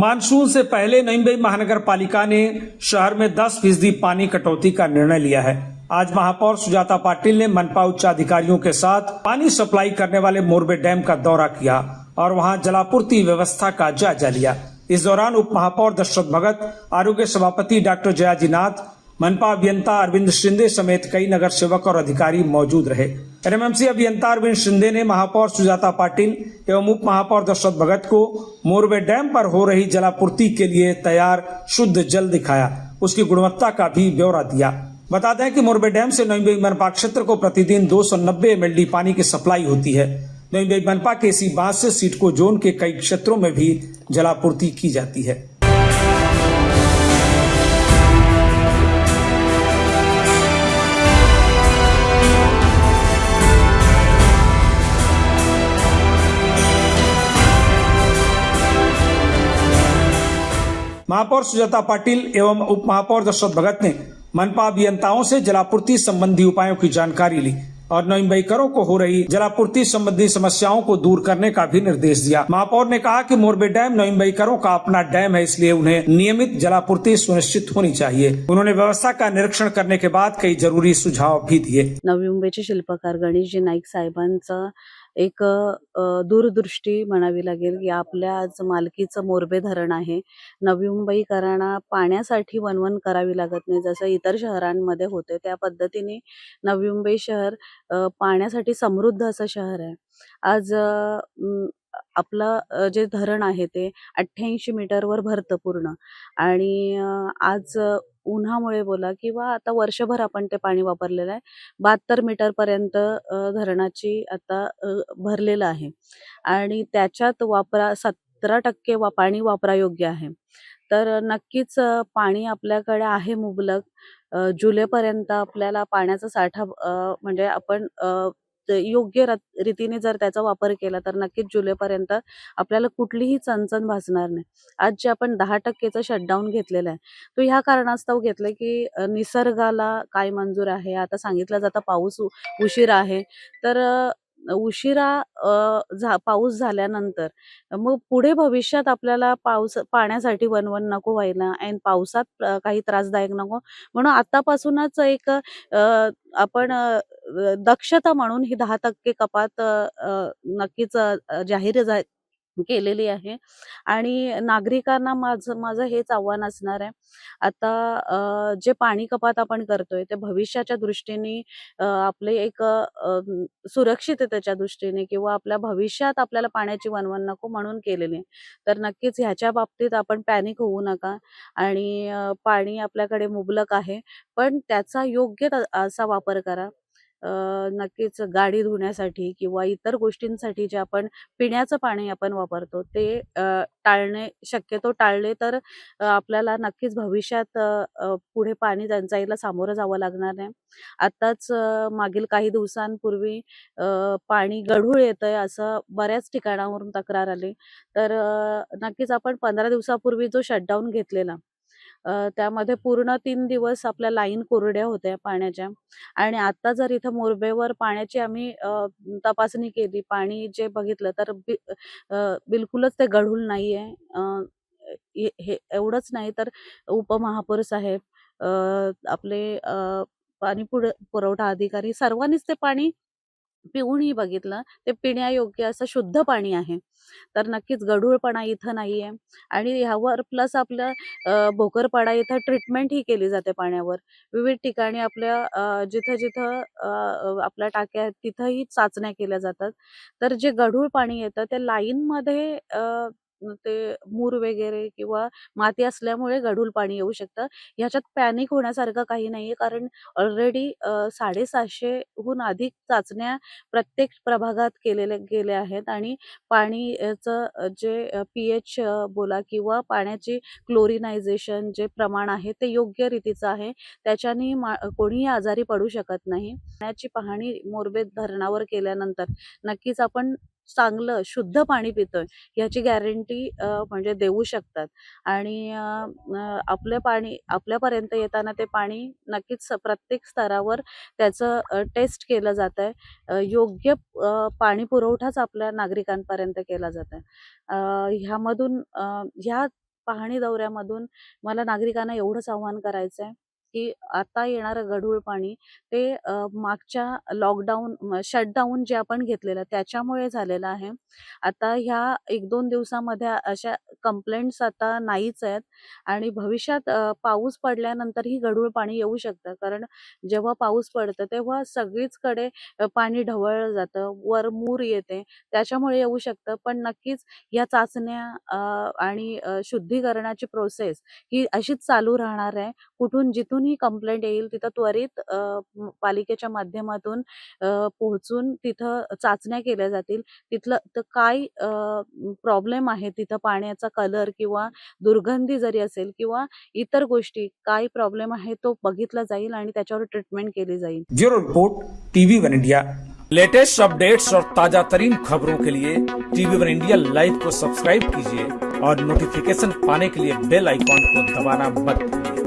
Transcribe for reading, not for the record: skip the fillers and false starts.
Monsoon से पहले नई मुंबई महानगर पालिका ने शहर में 10% पानी कटौती का निर्णय लिया है। आज महापौर सुजाता पाटिल ने मनपा उच्च अधिकारियों के साथ पानी सप्लाई करने वाले मोरबे डैम का दौरा किया और वहां जलापूर्ति व्यवस्था का जायजा लिया। इस दौरान उप महापौर दशरथ भगत, आरोग्य सभापति डॉक्टर जयाजी नाथ, मनपा अभियंता अरविंद शिंदे समेत कई नगर सेवक और अधिकारी मौजूद रहे। एनएमएमसी अभियंता अरविंद शिंदे ने महापौर सुजाता पाटिल एवं उप महापौर दशरथ भगत को मोरबे डैम पर हो रही जलापूर्ति के लिए तैयार शुद्ध जल दिखाया, उसकी गुणवत्ता का भी ब्यौरा दिया। बता दें कि मोरबे डैम से नई मुंबई मनपा क्षेत्र को प्रतिदिन 290 MLD पानी की सप्लाई होती है। नई मुंबई मनपा के इसी बांध से सिडको जोन के कई क्षेत्रों में भी जलापूर्ति की जाती है। महापौर सुजाता पाटिल एवं उप महापौर दशरथ भगत ने मनपा अभियंताओं से जलापूर्ति संबंधी उपायों की जानकारी ली और नई मुंबईकरों को हो रही जलापूर्ति संबंधी समस्याओं को दूर करने का भी निर्देश दिया। महापौर ने कहा कि मोरबे डैम नई मुंबईकरों का अपना डैम है, इसलिए उन्हें नियमित जलापूर्ति सुनिश्चित होनी चाहिए। उन्होंने व्यवस्था का निरीक्षण करने के बाद कई जरूरी सुझाव भी दिए। नवी मुंबईचे शिल्पकार गणेशजी नाईक साहेबांचा एक दूरदृष्टी म्हणावी लागेल की आपल्या आज मालकीचं मोरबे धरण आहे। नवी मुंबईकरांना पाण्यासाठी वणवण करावी लागत नाही, जसं इतर शहरांमध्ये होते त्या पद्धतीने नवी मुंबई शहर पाण्यासाठी समृद्ध असं शहर आहे। आज आपलं जे धरण आहे ते 88 मीटरवर भरतं पूर्ण आणि आज उन्हामुळे बोला किंवा आता वर्षभर आपण ते पाणी वापरलेलं आहे। 72 मीटर पर्यंत धरणाची आता भरलेलं आहे आणि त्याच्यात 17% पाणी वापरायोग्य आहे। तर नक्कीच पाणी आपल्याकडे आहे मुबलक। जुलैपर्यंत आपल्याला पाण्याचा साठा म्हणजे आपण योग्य रीतीने जर त्याचा वापर केला तर नक्कीच जुलैपर्यंत आपल्याला कुठलीही चणचण भासणार नाही। आज जे आपण 10%चं शटडाऊन घेतलेलं आहे तो ह्या कारणास्तव घेतलंय की निसर्गाला काय मंजूर आहे। आता सांगितलं जातं पाऊस उशिरा आहे, तर उशिरा पाऊस झाल्यानंतर मग पुढे भविष्यात आपल्याला पाण्यासाठी वणवण नको व्हायला आणि पावसात काही त्रासदायक नको, म्हणून आतापासूनच एक आपण दक्षता म्हणून ही 10% कपात नक्कीच जाहीर केलेली आहे आणि नागरिकांना माझं हेच आव्हान असणार आहे। आता जे पाणी कपात आपण करतोय ते भविष्याच्या दृष्टीने आपले एक सुरक्षिततेच्या दृष्टीने किंवा आपल्या भविष्यात आपल्याला पाण्याची वणवण नको म्हणून केलेली आहे। तर नक्कीच ह्याच्या बाबतीत आपण पॅनिक होऊ नका आणि पाणी आपल्याकडे मुबलक आहे, पण त्याचा योग्य असा वापर करा। नक्कीच गाडी धुण्यासाठी किंवा इतर गोष्टींसाठी जे आपण पिण्याचं पाणी आपण वापरतो ते शक्यतो टाळले तर आपल्याला नक्कीच भविष्यात पुढे पाणी टंचाईला सामोरं जावं लागणार नाही। आताच मागील काही दिवसांपूर्वी पाणी गढूळ येतंय असं बऱ्याच ठिकाणावरून तक्रार आली। तर नक्कीच आपण 15 दिवसापूर्वी जो शटडाऊन घेतलेला त्यामध्ये पूर्ण 3 दिवस आपल्या लाईन कोरड्या होत्या पाण्याच्या आणि आता जर इथं मोरबेवर पाण्याची आम्ही तपासणी केली, पाणी जे बघितलं तर बिलकुलच ते गढूळ नाहीये। हे एवढंच नाही तर उपमहापौर साहेब, आपले पाणी पुरवठा अधिकारी सर्वांनीच ते पाणी पिऊनही बघितलं, ते पिण्यायोग्य असं शुद्ध पाणी आहे। तर नक्कीच गढूळपणा इथं नाहीये आणि ह्यावर प्लस आपलं भोकरपाडा इथं ट्रीटमेंट ही केली जाते पाण्यावर। विविध ठिकाणी आपल्या जिथं आपल्या टाक्या आहेत तिथंही चाचण्या केल्या जातात। तर जे गढूळ पाणी येतं ते लाईनमध्ये ते मूर वगैरे किंवा माती असल्यामुळे गढूळ पाणी येऊ शकतं। ह्याच्यात पॅनिक होण्यासारखं काही नाहीये, कारण ऑलरेडी 750हून अधिक चाचण्या प्रत्येक प्रभागात गेल्या आहेत आणि पाणीचं जे pH बोला किंवा पाण्याची क्लोरिनायझेशन जे प्रमाण आहे ते योग्य रीतीचं आहे। त्याच्याने कोणीही आजारी पडू शकत नाही। पाण्याची पाहणी मोरबे धरणावर केल्यानंतर नक्कीच आपण चांगलं शुद्ध पाणी पितोय याची गॅरंटी म्हणजे देऊ शकतात आणि आपलं पाणी आपल्यापर्यंत येताना ते पाणी नक्कीच प्रत्येक स्तरावर त्याचं टेस्ट केलं जातंय। योग्य पाणी पुरवठाच आपल्या नागरिकांपर्यंत केला जातोय। ह्यामधून ह्या पाहणी दौऱ्यामधून मला नागरिकांना एवढंच आवाहन करायचं आहे की आता येणारं गढूळ पाणी ते मागच्या लॉकडाऊन शटडाऊन जे आपण घेतलेलं त्याच्यामुळे झालेलं आहे. आता ह्या 1-2 दिवसामध्ये अशा कंप्लेंट्स आता नाहीच आहेत आणि भविष्यात पाऊस पडल्यानंतरही गढूळ पाणी येऊ शकतं. कारण जेव्हा पाऊस पडतं तेव्हा सगळीचकडे पाणी ढवळलं जातं, वर मूर येते, त्याच्यामुळे येऊ शकतं. पण नक्कीच या चाचण्या आणि शुद्धीकरणाची प्रोसेस ही अशीच चालू राहणार आहे. जिथूनही कंप्लेंट येईल तिथं त्वरित पालिकेच्या माध्यमातून पोहोचून तिथं चाचण्या केल्या जातील. तिथलं तर काय प्रॉब्लेम आहे, तिथं पाण्याचा कलर किंवा दुर्गंधी जरी असेल किंवा इतर गोष्टी काय प्रॉब्लेम आहे तो बघितला जाईल आणि त्याच्यावर ट्रीटमेंट केली जाईल. Bureau report TV one India. Latest updates और ताजा तरीन खबरों के लिए टीवी वन इंडिया लाइव को सब्सक्राइब कीजिए और नोटिफिकेशन पाने के लिए बेल आइकॉन को दबाना मत भूलिए।